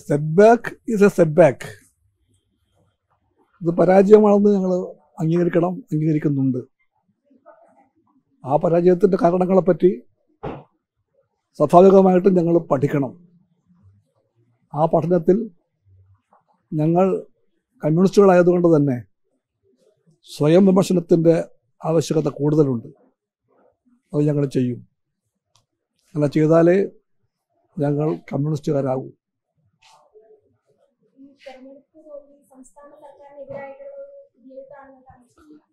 Set back is A set back. ഇത് പരാജയമാണെന്ന് ഞങ്ങൾ അംഗീകരിക്കുന്നുണ്ട്. ആ പരാജയത്തിൻ്റെ കാരണങ്ങളെപ്പറ്റി സ്വാഭാവികമായിട്ടും ഞങ്ങൾ പഠിക്കണം. ആ പഠനത്തിൽ ഞങ്ങൾ കമ്മ്യൂണിസ്റ്റുകളായതുകൊണ്ട് തന്നെ സ്വയം വിമർശനത്തിൻ്റെ ആവശ്യകത കൂടുതലുണ്ട്. അത് ഞങ്ങൾ ചെയ്യും. അങ്ങനെ ചെയ്താലേ ഞങ്ങൾ കമ്മ്യൂണിസ്റ്റുകാരാകൂ.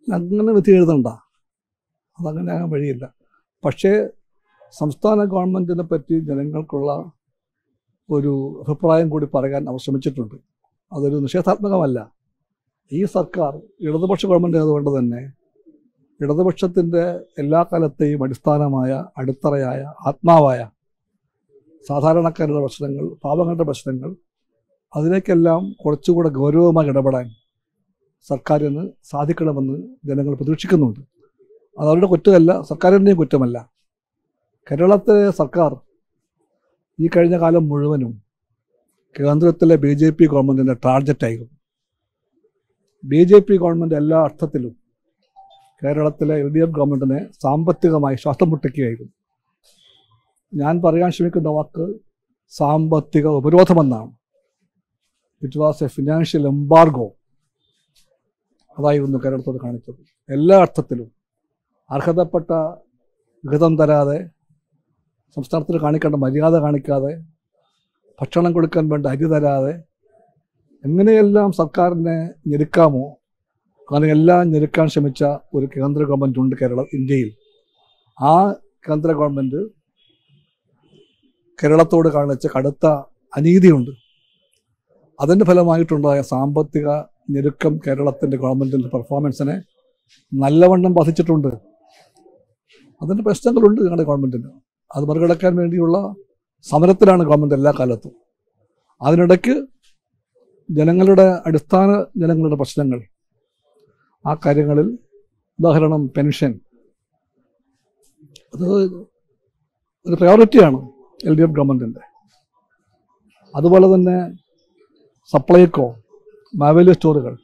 അങ്ങനെ വിധി എഴുതണ്ട, അതങ്ങനെ ആകാൻ വഴിയില്ല. പക്ഷേ സംസ്ഥാന ഗവൺമെൻറ്റിനെ പറ്റി ജനങ്ങൾക്കുള്ള ഒരു അഭിപ്രായം കൂടി പറയാൻ അവർ ശ്രമിച്ചിട്ടുണ്ട്. അതൊരു നിഷേധാത്മകമല്ല. ഈ സർക്കാർ ഇടതുപക്ഷ ഗവൺമെൻറ് ആയതുകൊണ്ട് തന്നെ ഇടതുപക്ഷത്തിൻ്റെ എല്ലാ കാലത്തെയും അടിസ്ഥാനമായ അടിത്തറയായ ആത്മാവായ സാധാരണക്കാരുടെ പ്രശ്നങ്ങൾ, പാവങ്ങളുടെ പ്രശ്നങ്ങൾ, അതിലേക്കെല്ലാം കുറച്ചുകൂടെ ഗൗരവമായി ഇടപെടാൻ സർക്കാരിന് സാധിക്കണമെന്ന് ജനങ്ങൾ പ്രതീക്ഷിക്കുന്നുണ്ട്. അതവരുടെ കുറ്റമല്ല, സർക്കാരിൻ്റെയും കുറ്റമല്ല. കേരളത്തിലെ സർക്കാർ ഈ കഴിഞ്ഞ കാലം മുഴുവനും കേന്ദ്രത്തിലെ BJP ഗവൺമെൻറ്റിൻ്റെ ടാർഗറ്റായിരുന്നു. BJP ഗവൺമെൻറ് എല്ലാ അർത്ഥത്തിലും കേരളത്തിലെ LDF ഗവൺമെൻറ്റിനെ സാമ്പത്തികമായി ശ്വാസം മുട്ടിക്കുകയായിരുന്നു. ഞാൻ പറയാൻ ശ്രമിക്കുന്ന വാക്ക് സാമ്പത്തിക ഉപരോധമെന്നാണ്. It was a financial embargo. അതായിരുന്നു കേരളത്തോട് കാണിച്ചത്. എല്ലാ അർത്ഥത്തിലും അർഹതപ്പെട്ട വിഹിതം തരാതെ, സംസ്ഥാനത്തിന് കാണിക്കേണ്ട മര്യാദ കാണിക്കാതെ, ഭക്ഷണം കൊടുക്കാൻ വേണ്ട അരി തരാതെ, എങ്ങനെയെല്ലാം സർക്കാരിനെ ഞെരുക്കാമോ അങ്ങനെയെല്ലാം ഞെരുക്കാൻ ശ്രമിച്ച ഒരു കേന്ദ്ര ഗവൺമെൻറ് ഉണ്ട് ഇന്ത്യയിൽ. ആ കേന്ദ്ര ഗവൺമെൻറ് കേരളത്തോട് കാണിച്ച കടുത്ത അനീതിയുണ്ട്. അതിൻ്റെ ഫലമായിട്ടുണ്ടായ സാമ്പത്തിക ഞെരുക്കം കേരളത്തിൻ്റെ ഗവൺമെൻറ്റിൻ്റെ പെർഫോമൻസിനെ നല്ലവണ്ണം ബാധിച്ചിട്ടുണ്ട്. അതിൻ്റെ പ്രശ്നങ്ങളുണ്ട് ഞങ്ങളുടെ ഗവൺമെൻറ്റിന്. അത് മറികടക്കാൻ വേണ്ടിയുള്ള സമരത്തിലാണ് ഗവൺമെൻറ് എല്ലാ കാലത്തും. അതിനിടയ്ക്ക് അടിസ്ഥാന ജനങ്ങളുടെ പ്രശ്നങ്ങൾ, ആ കാര്യങ്ങളിൽ ഉദാഹരണം പെൻഷൻ, അത് ഒരു പ്രയോറിറ്റിയാണ് LDF ഗവൺമെൻറ്റിൻ്റെ. അതുപോലെ തന്നെ സപ്ലൈകോ, മാവേലി സ്റ്റോറുകൾ,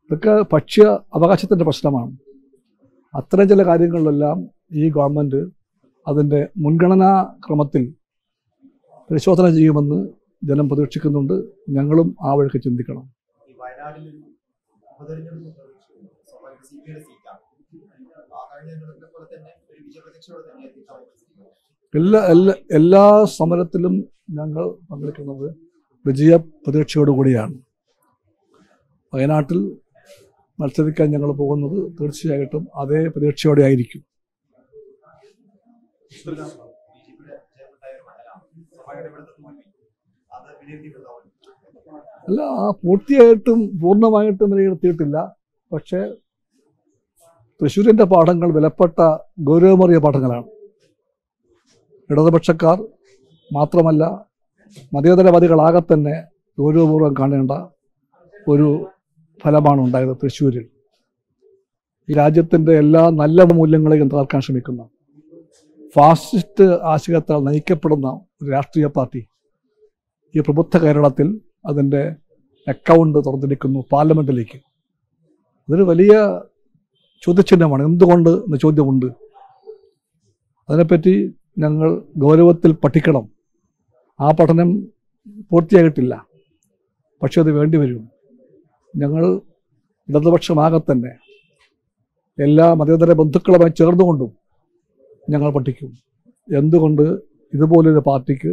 ഇതൊക്കെ ഭക്ഷ്യ അവകാശത്തിൻ്റെ പ്രശ്നമാണ്. അത്തരം ചില കാര്യങ്ങളിലെല്ലാം ഈ ഗവൺമെൻറ് അതിൻ്റെ മുൻഗണനാ ക്രമത്തിൽ പരിശോധന ചെയ്യുമെന്ന് ജനം പ്രതീക്ഷിക്കുന്നുണ്ട്. ഞങ്ങളും ആ വഴിക്ക് ചിന്തിക്കണം. എല്ലാ സമരത്തിലും ഞങ്ങൾ പങ്കെടുക്കുന്നത് വിജയ പ്രതീക്ഷയോടുകൂടിയാണ്. വയനാട്ടിൽ മത്സരിക്കാൻ ഞങ്ങൾ പോകുന്നത് തീർച്ചയായിട്ടും അതേ പ്രതീക്ഷയോടെ ആയിരിക്കും. അല്ല, പൂർണ്ണമായിട്ടും വിലയിരുത്തിയിട്ടില്ല. പക്ഷേ തൃശ്ശൂരിൻ്റെ പാഠങ്ങൾ വിലപ്പെട്ട ഗൗരവമേറിയ പാഠങ്ങളാണ്. ഇടതുപക്ഷക്കാർ മാത്രമല്ല, മതേതരവാദികളാകെ തന്നെ ഗൗരവപൂർവ്വം കാണേണ്ട ഒരു ഫലമാണ് ഉണ്ടായത് തൃശ്ശൂരിൽ. ഈ രാജ്യത്തിൻ്റെ എല്ലാ നല്ല മൂല്യങ്ങളെയും തകർക്കാൻ ശ്രമിക്കുന്ന ഫാസിസ്റ്റ് ആശയത്താൽ നയിക്കപ്പെടുന്ന ഒരു രാഷ്ട്രീയ പാർട്ടി ഈ പ്രബുദ്ധ കേരളത്തിൽ അതിൻ്റെ അക്കൗണ്ട് തുറന്നിരിക്കുന്നു പാർലമെൻറ്റിലേക്ക്. അതൊരു വലിയ ചോദ്യചിഹ്നമാണ്. എന്തുകൊണ്ട് എന്ന ചോദ്യമുണ്ട്. അതിനെപ്പറ്റി ഞങ്ങൾ ഗൗരവത്തിൽ പഠിക്കണം. ആ പഠനം പൂർത്തിയായിട്ടില്ല, പക്ഷെ അത് വേണ്ടിവരും. ഞങ്ങൾ ഇടതുപക്ഷമാകെ തന്നെ എല്ലാ മതേതര ബന്ധുക്കളുമായി ചേർന്നുകൊണ്ടും ഞങ്ങൾ പഠിക്കും. എന്തുകൊണ്ട് ഇതുപോലൊരു പാർട്ടിക്ക്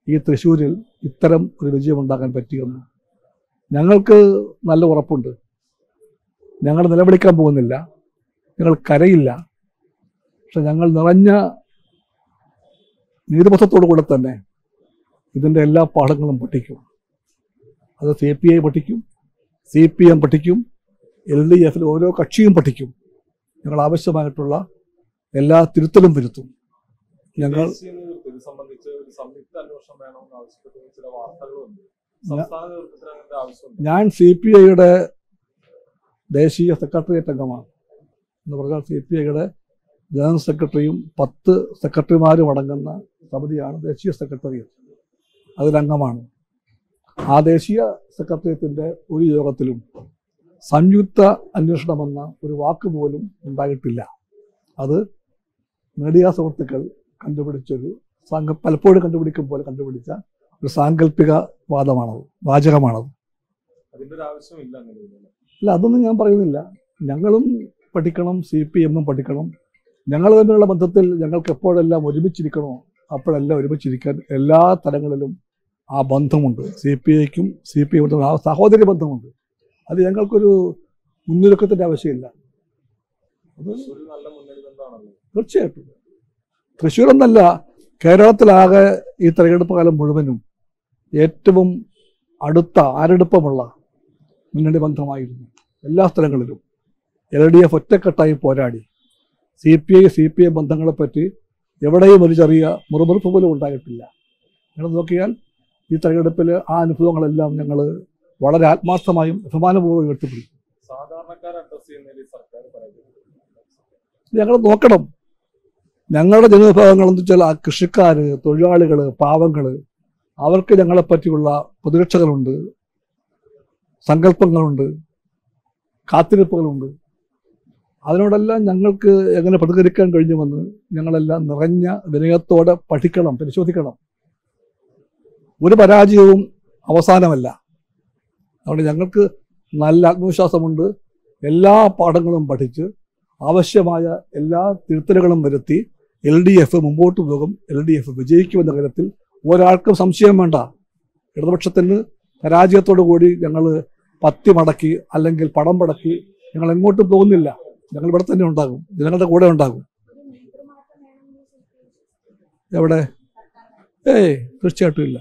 ഈ തൃശ്ശൂരിൽ ഇത്തരം ഒരു വിജയമുണ്ടാക്കാൻ പറ്റിയെന്ന് ഞങ്ങൾക്ക് നല്ല ഉറപ്പുണ്ട്. ഞങ്ങൾ നിലവിളിക്കാൻ പോകുന്നില്ല, ഞങ്ങൾ കരയില്ല. പക്ഷെ ഞങ്ങൾ നിറഞ്ഞ നീതിബോധത്തോടു കൂടെ തന്നെ ഇതിൻ്റെ എല്ലാ പാഠങ്ങളും പഠിക്കും. അത് CPI പഠിക്കും, CPM പഠിക്കും, LDF ഓരോ കക്ഷിയും പഠിക്കും. ഞങ്ങൾ ആവശ്യമായിട്ടുള്ള എല്ലാ തിരുത്തലും വരുത്തും. ഞങ്ങൾ ഞാൻ CPIയുടെ ദേശീയ സെക്രട്ടേറിയറ്റ് അംഗമാണ്. എന്ന് പറഞ്ഞാൽ CPIയുടെ ജനറൽ സെക്രട്ടറിയും 10 സെക്രട്ടറിമാരും അടങ്ങുന്ന സമിതിയാണ് ദേശീയ സെക്രട്ടേറിയറ്റ്. അതിലംഗമാണ്. ആ ദേശീയ സെക്രട്ടേറിയറ്റിൻ്റെ ഒരു യോഗത്തിലും സംയുക്ത അന്വേഷണമെന്ന ഒരു വാക്ക് പോലും ഉണ്ടായിട്ടില്ല. അത് മീഡിയ സുഹൃത്തുക്കൾ കണ്ടുപിടിച്ചൊരു പലപ്പോഴും കണ്ടുപിടിക്കും പോലെ കണ്ടുപിടിച്ച ഒരു സാങ്കല്പിക വാചകമാണത്. അല്ല, അതൊന്നും ഞാൻ പറയുന്നില്ല. ഞങ്ങളും പഠിക്കണം, CPM-ഉം പഠിക്കണം. ഞങ്ങൾ തമ്മിലുള്ള ബന്ധത്തിൽ ഞങ്ങൾക്ക് എപ്പോഴെല്ലാം ഒരുമിച്ചിരിക്കണോ അപ്പോഴെല്ലാം ഒരുമിച്ചിരിക്കാൻ എല്ലാ തലങ്ങളിലും ആ ബന്ധമുണ്ട്. CPIക്കും CPM ആ സഹോദരി ബന്ധമുണ്ട്. അത് ഞങ്ങൾക്കൊരു മുന്നൊരുക്കത്തിൻ്റെ ആവശ്യമില്ല. അത് തീർച്ചയായിട്ടും തൃശ്ശൂരെന്നല്ല, കേരളത്തിലാകെ ഈ തെരഞ്ഞെടുപ്പ് കാലം മുഴുവനും ഏറ്റവും അടുത്ത ആരെടുപ്പമുള്ള മുന്നണി ബന്ധമായിരുന്നു. എല്ലാ സ്ഥലങ്ങളിലും LDF ഒറ്റക്കെട്ടായി പോരാടി. CPI-CPM ബന്ധങ്ങളെപ്പറ്റി എവിടെയും ഒരു ചെറിയ മുറുമുറുപ്പ് പോലും ഉണ്ടായിട്ടില്ല. നിങ്ങൾ നോക്കിയാൽ ഈ തെരഞ്ഞെടുപ്പിൽ ആ അനുഭവങ്ങളെല്ലാം ഞങ്ങൾ വളരെ ആത്മാർത്ഥമായും അഭിമാനപൂർവ്വം ഉയർത്തിപ്പിടിക്കും. ഞങ്ങൾ നോക്കണം. ഞങ്ങളുടെ ജനവിഭാഗങ്ങളെന്ന് വെച്ചാൽ ആ കൃഷിക്കാർ, തൊഴിലാളികൾ, പാവങ്ങൾ, അവർക്ക് ഞങ്ങളെപ്പറ്റിയുള്ള പ്രതിരക്ഷകളുണ്ട്, സങ്കല്പങ്ങളുണ്ട്, കാത്തിരിപ്പുകളുണ്ട്. അതിനോടെല്ലാം ഞങ്ങൾക്ക് എങ്ങനെ പ്രതികരിക്കാൻ കഴിഞ്ഞുവെന്ന് ഞങ്ങളെല്ലാം നിറഞ്ഞ വിനയത്തോടെ പഠിക്കണം, പരിശോധിക്കണം. ഒരു പരാജയവും അവസാനമല്ല. അതുകൊണ്ട് ഞങ്ങൾക്ക് നല്ല ആത്മവിശ്വാസമുണ്ട്. എല്ലാ പാഠങ്ങളും പഠിച്ച് ആവശ്യമായ എല്ലാ തിരുത്തലുകളും വരുത്തി LDF മുമ്പോട്ട് പോകും. LDF വിജയിക്കുമെന്ന കാര്യത്തിൽ ഒരാൾക്കും സംശയം വേണ്ട. ഇടതുപക്ഷത്തിന് പരാജയത്തോടു കൂടി ഞങ്ങൾ പത്തി മടക്കി അല്ലെങ്കിൽ പടം പടക്കി ഞങ്ങൾ എങ്ങോട്ടും പോകുന്നില്ല. ഞങ്ങൾ ഇവിടെ തന്നെ ഉണ്ടാകും, ജനങ്ങളുടെ കൂടെ ഉണ്ടാകും. എവിടെ? തീർച്ചയായിട്ടും ഇല്ല.